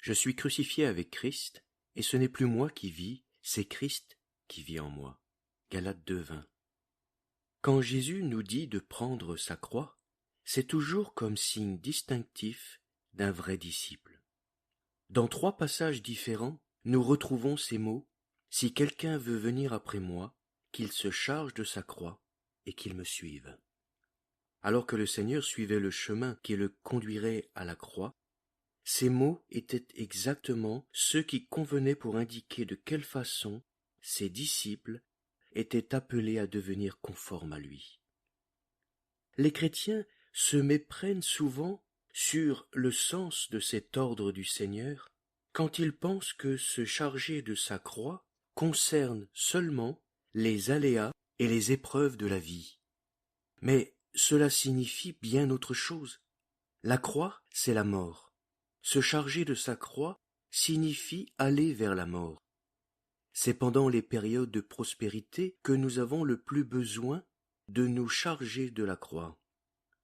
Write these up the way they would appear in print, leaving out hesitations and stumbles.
Je suis crucifié avec Christ, et ce n'est plus moi qui vis, c'est Christ qui vit en moi. Galates 2:20. Quand Jésus nous dit de prendre sa croix, c'est toujours comme signe distinctif d'un vrai disciple. Dans 3 passages différents, nous retrouvons ces mots « Si quelqu'un veut venir après moi, qu'il se charge de sa croix et qu'il me suive. » Alors que le Seigneur suivait le chemin qui le conduirait à la croix, ces mots étaient exactement ceux qui convenaient pour indiquer de quelle façon ses disciples étaient appelés à devenir conformes à lui. Les chrétiens se méprennent souvent sur le sens de cet ordre du Seigneur quand ils pensent que se charger de sa croix concerne seulement les aléas et les épreuves de la vie. Mais cela signifie bien autre chose. La croix, c'est la mort. Se charger de sa croix signifie aller vers la mort. C'est pendant les périodes de prospérité que nous avons le plus besoin de nous charger de la croix.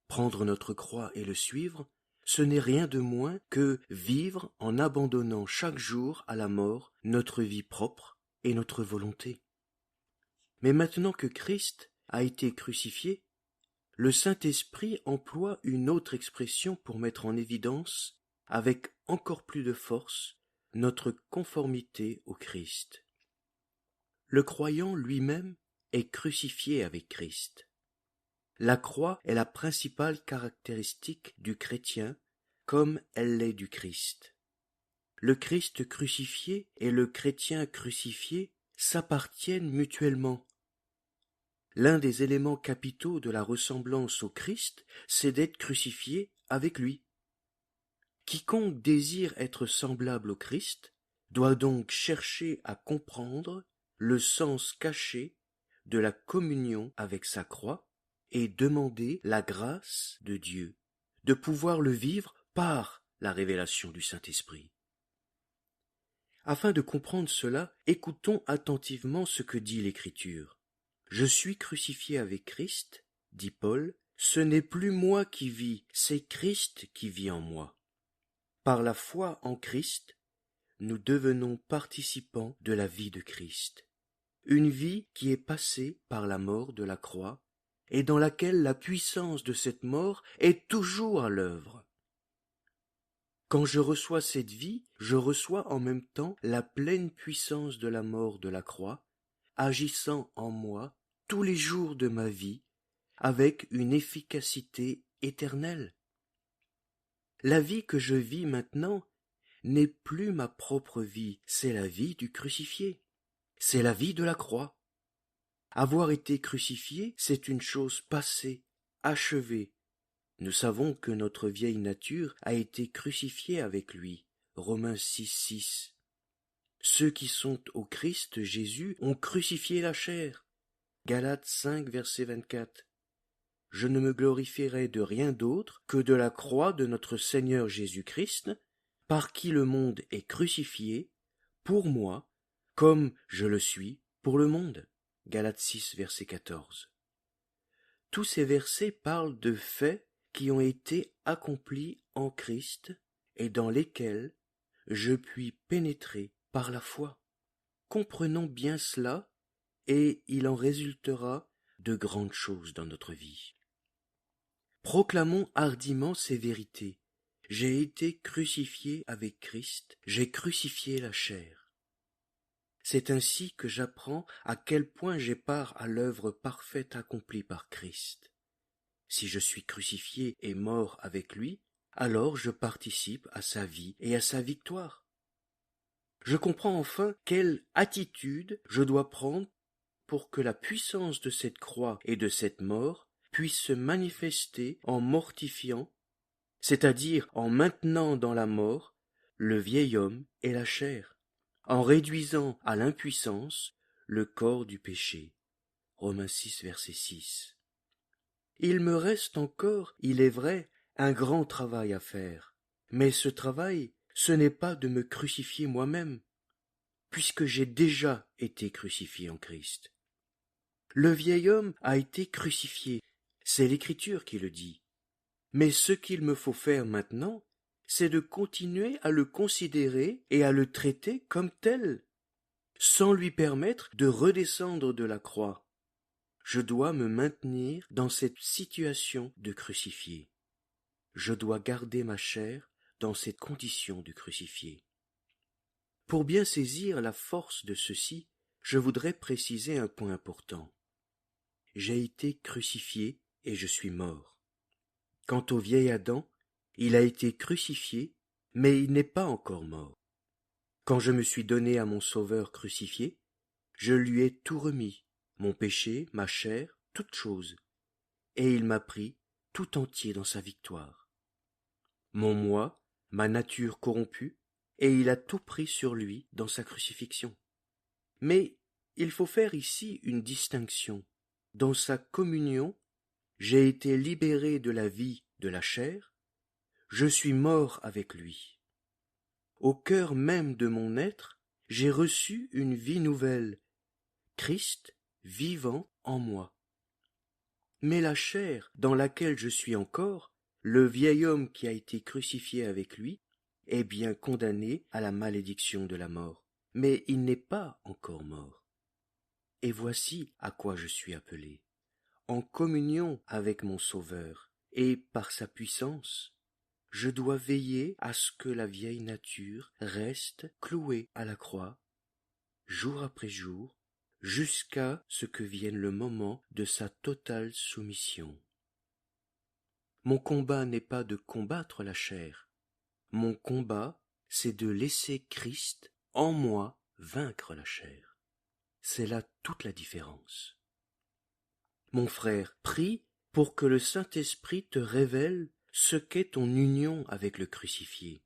Prendre notre croix et le suivre, ce n'est rien de moins que vivre en abandonnant chaque jour à la mort notre vie propre et notre volonté. Mais maintenant que Christ a été crucifié, le Saint-Esprit emploie une autre expression pour mettre en évidence, avec encore plus de force, notre conformité au Christ. Le croyant lui-même est crucifié avec Christ. La croix est la principale caractéristique du chrétien, comme elle l'est du Christ. Le Christ crucifié et le chrétien crucifié s'appartiennent mutuellement. L'un des éléments capitaux de la ressemblance au Christ, c'est d'être crucifié avec lui. Quiconque désire être semblable au Christ doit donc chercher à comprendre le sens caché de la communion avec sa croix et demander la grâce de Dieu de pouvoir le vivre par la révélation du Saint-Esprit. Afin de comprendre cela, écoutons attentivement ce que dit l'Écriture. « Je suis crucifié avec Christ, dit Paul, ce n'est plus moi qui vis, c'est Christ qui vit en moi. Par la foi en Christ, nous devenons participants de la vie de Christ, une vie qui est passée par la mort de la croix et dans laquelle la puissance de cette mort est toujours à l'œuvre. Quand je reçois cette vie, je reçois en même temps la pleine puissance de la mort de la croix, agissant en moi tous les jours de ma vie avec une efficacité éternelle. La vie que je vis maintenant n'est plus ma propre vie, c'est la vie du crucifié, c'est la vie de la croix. Avoir été crucifié, c'est une chose passée, achevée. Nous savons que notre vieille nature a été crucifiée avec lui. Romains 6:6. Ceux qui sont au Christ Jésus ont crucifié la chair. Galates 5, verset 24. Je ne me glorifierai de rien d'autre que de la croix de notre Seigneur Jésus-Christ, par qui le monde est crucifié, pour moi, comme je le suis pour le monde. Galates 6, verset 14. Tous ces versets parlent de faits qui ont été accomplis en Christ et dans lesquels je puis pénétrer par la foi. Comprenons bien cela et il en résultera de grandes choses dans notre vie. Proclamons hardiment ces vérités. J'ai été crucifié avec Christ, j'ai crucifié la chair. C'est ainsi que j'apprends à quel point j'ai part à l'œuvre parfaite accomplie par Christ. Si je suis crucifié et mort avec lui, alors je participe à sa vie et à sa victoire. Je comprends enfin quelle attitude je dois prendre pour que la puissance de cette croix et de cette mort puisse se manifester en mortifiant, c'est-à-dire en maintenant dans la mort le vieil homme et la chair, en réduisant à l'impuissance le corps du péché. Romains 6, verset 6. Il me reste encore, il est vrai, un grand travail à faire, mais ce travail, ce n'est pas de me crucifier moi-même, puisque j'ai déjà été crucifié en Christ. Le vieil homme a été crucifié, c'est l'Écriture qui le dit. Mais ce qu'il me faut faire maintenant, c'est de continuer à le considérer et à le traiter comme tel, sans lui permettre de redescendre de la croix. Je dois me maintenir dans cette situation de crucifié. Je dois garder ma chair dans cette condition de crucifié. Pour bien saisir la force de ceci, je voudrais préciser un point important. J'ai été crucifié et je suis mort. Quant au vieil Adam, il a été crucifié, mais il n'est pas encore mort. Quand je me suis donné à mon Sauveur crucifié, je lui ai tout remis, mon péché, ma chair, toutes choses, et il m'a pris tout entier dans sa victoire. Mon moi, ma nature corrompue, et il a tout pris sur lui dans sa crucifixion. Mais il faut faire ici une distinction. Dans sa communion, j'ai été libéré de la vie de la chair, je suis mort avec lui. Au cœur même de mon être, j'ai reçu une vie nouvelle, Christ vivant en moi. Mais la chair dans laquelle je suis encore, le vieil homme qui a été crucifié avec lui, est bien condamné à la malédiction de la mort, mais il n'est pas encore mort. Et voici à quoi je suis appelé, en communion avec mon Sauveur, et par sa puissance, je dois veiller à ce que la vieille nature reste clouée à la croix, jour après jour, jusqu'à ce que vienne le moment de sa totale soumission. Mon combat n'est pas de combattre la chair. Mon combat, c'est de laisser Christ en moi vaincre la chair. C'est là toute la différence. Mon frère, prie pour que le Saint-Esprit te révèle ce qu'est ton union avec le crucifié.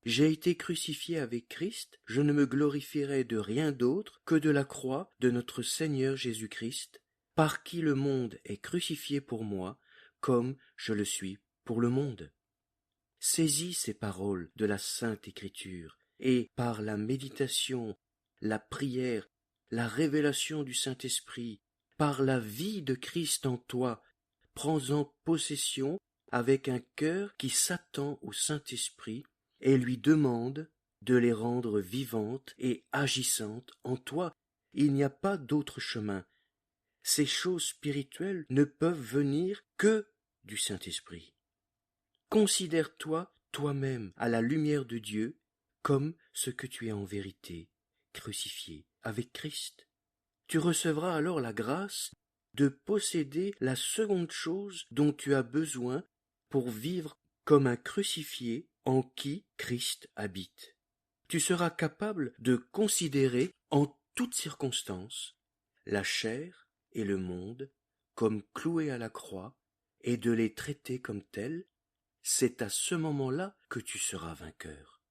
J'ai été crucifié avec Christ, je ne me glorifierai de rien d'autre que de la croix de notre Seigneur Jésus-Christ, par qui le monde est crucifié pour moi, comme je le suis pour le monde. Saisis ces paroles de la Sainte Écriture, et par la méditation, la prière, la révélation du Saint-Esprit, par la vie de Christ en toi, prends-en possession avec un cœur qui s'attend au Saint-Esprit et lui demande de les rendre vivantes et agissantes en toi. Il n'y a pas d'autre chemin. Ces choses spirituelles ne peuvent venir que du Saint-Esprit. Considère-toi toi-même à la lumière de Dieu comme ce que tu es en vérité, crucifié avec Christ. Tu recevras alors la grâce de posséder la seconde chose dont tu as besoin pour vivre comme un crucifié en qui Christ habite. Tu seras capable de considérer en toutes circonstances la chair et le monde comme cloués à la croix et de les traiter comme tels. C'est à ce moment-là que tu seras vainqueur.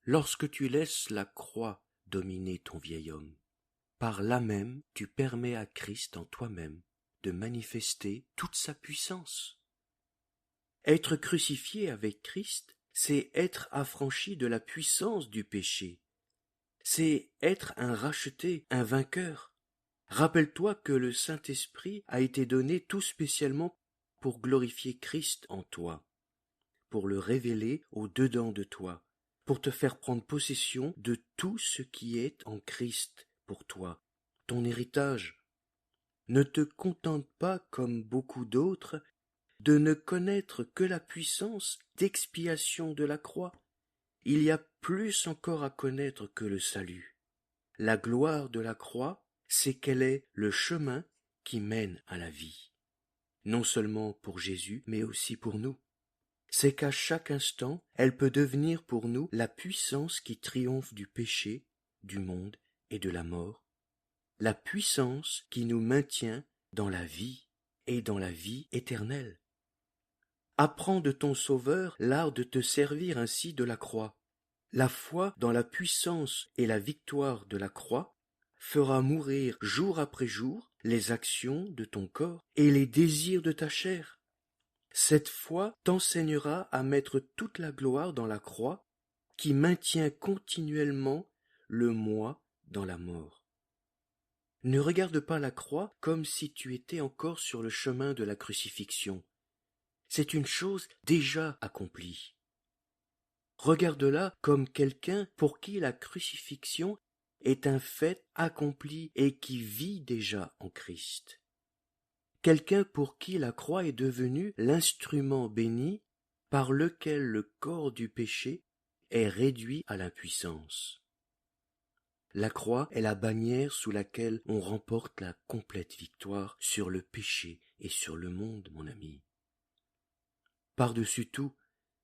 Lorsque tu laisses la croix dominer ton vieil homme, par là même tu permets à Christ en toi-même de manifester toute sa puissance. Être crucifié avec Christ, c'est être affranchi de la puissance du péché. C'est être un racheté, un vainqueur. Rappelle-toi que le Saint-Esprit a été donné tout spécialement pour glorifier Christ en toi, pour le révéler au-dedans de toi, pour te faire prendre possession de tout ce qui est en Christ pour toi, ton héritage. Ne te contente pas, comme beaucoup d'autres, de ne connaître que la puissance d'expiation de la croix. Il y a plus encore à connaître que le salut. La gloire de la croix, c'est qu'elle est le chemin qui mène à la vie. Non seulement pour Jésus, mais aussi pour nous. C'est qu'à chaque instant, elle peut devenir pour nous la puissance qui triomphe du péché, du monde et de la mort, la puissance qui nous maintient dans la vie et dans la vie éternelle. Apprends de ton Sauveur l'art de te servir ainsi de la croix. La foi dans la puissance et la victoire de la croix fera mourir jour après jour les actions de ton corps et les désirs de ta chair. Cette foi t'enseignera à mettre toute la gloire dans la croix qui maintient continuellement le moi dans la mort. Ne regarde pas la croix comme si tu étais encore sur le chemin de la crucifixion. c'est une chose déjà accomplie. Regarde-la comme quelqu'un pour qui la crucifixion est un fait accompli et qui vit déjà en Christ. Quelqu'un pour qui la croix est devenue l'instrument béni par lequel le corps du péché est réduit à l'impuissance. La croix est la bannière sous laquelle on remporte la complète victoire sur le péché et sur le monde, mon ami. Par-dessus tout,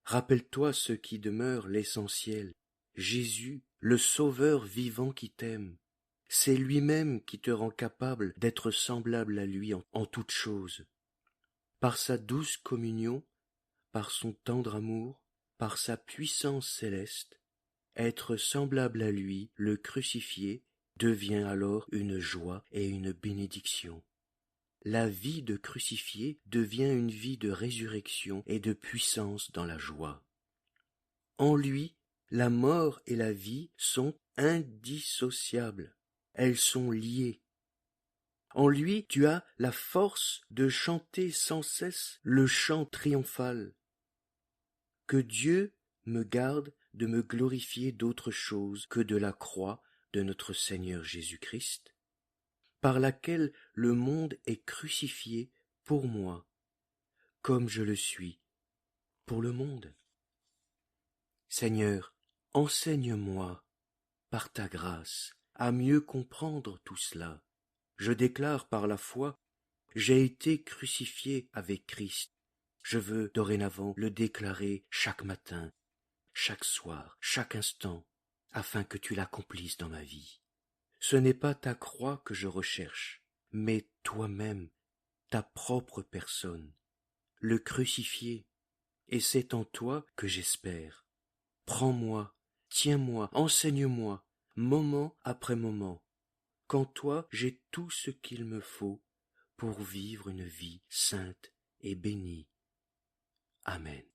rappelle-toi ce qui demeure l'essentiel. Jésus, le Sauveur vivant qui t'aime. C'est lui-même qui te rend capable d'être semblable à lui en toutes choses. Par sa douce communion, par son tendre amour, par sa puissance céleste, être semblable à lui, le crucifié, devient alors une joie et une bénédiction. La vie de crucifié devient une vie de résurrection et de puissance dans la joie. En lui, la mort et la vie sont indissociables. Elles sont liées. En lui, tu as la force de chanter sans cesse le chant triomphal. Que Dieu me garde de me glorifier d'autre chose que de la croix de notre Seigneur Jésus-Christ, par laquelle le monde est crucifié pour moi, comme je le suis pour le monde. Seigneur, enseigne-moi, par ta grâce, à mieux comprendre tout cela. Je déclare par la foi, j'ai été crucifié avec Christ. Je veux dorénavant le déclarer chaque matin, chaque soir, chaque instant, afin que tu l'accomplisses dans ma vie. Ce n'est pas ta croix que je recherche, mais toi-même, ta propre personne, le crucifié, et c'est en toi que j'espère. Prends-moi, tiens-moi, enseigne-moi, moment après moment, qu'en toi j'ai tout ce qu'il me faut pour vivre une vie sainte et bénie. Amen.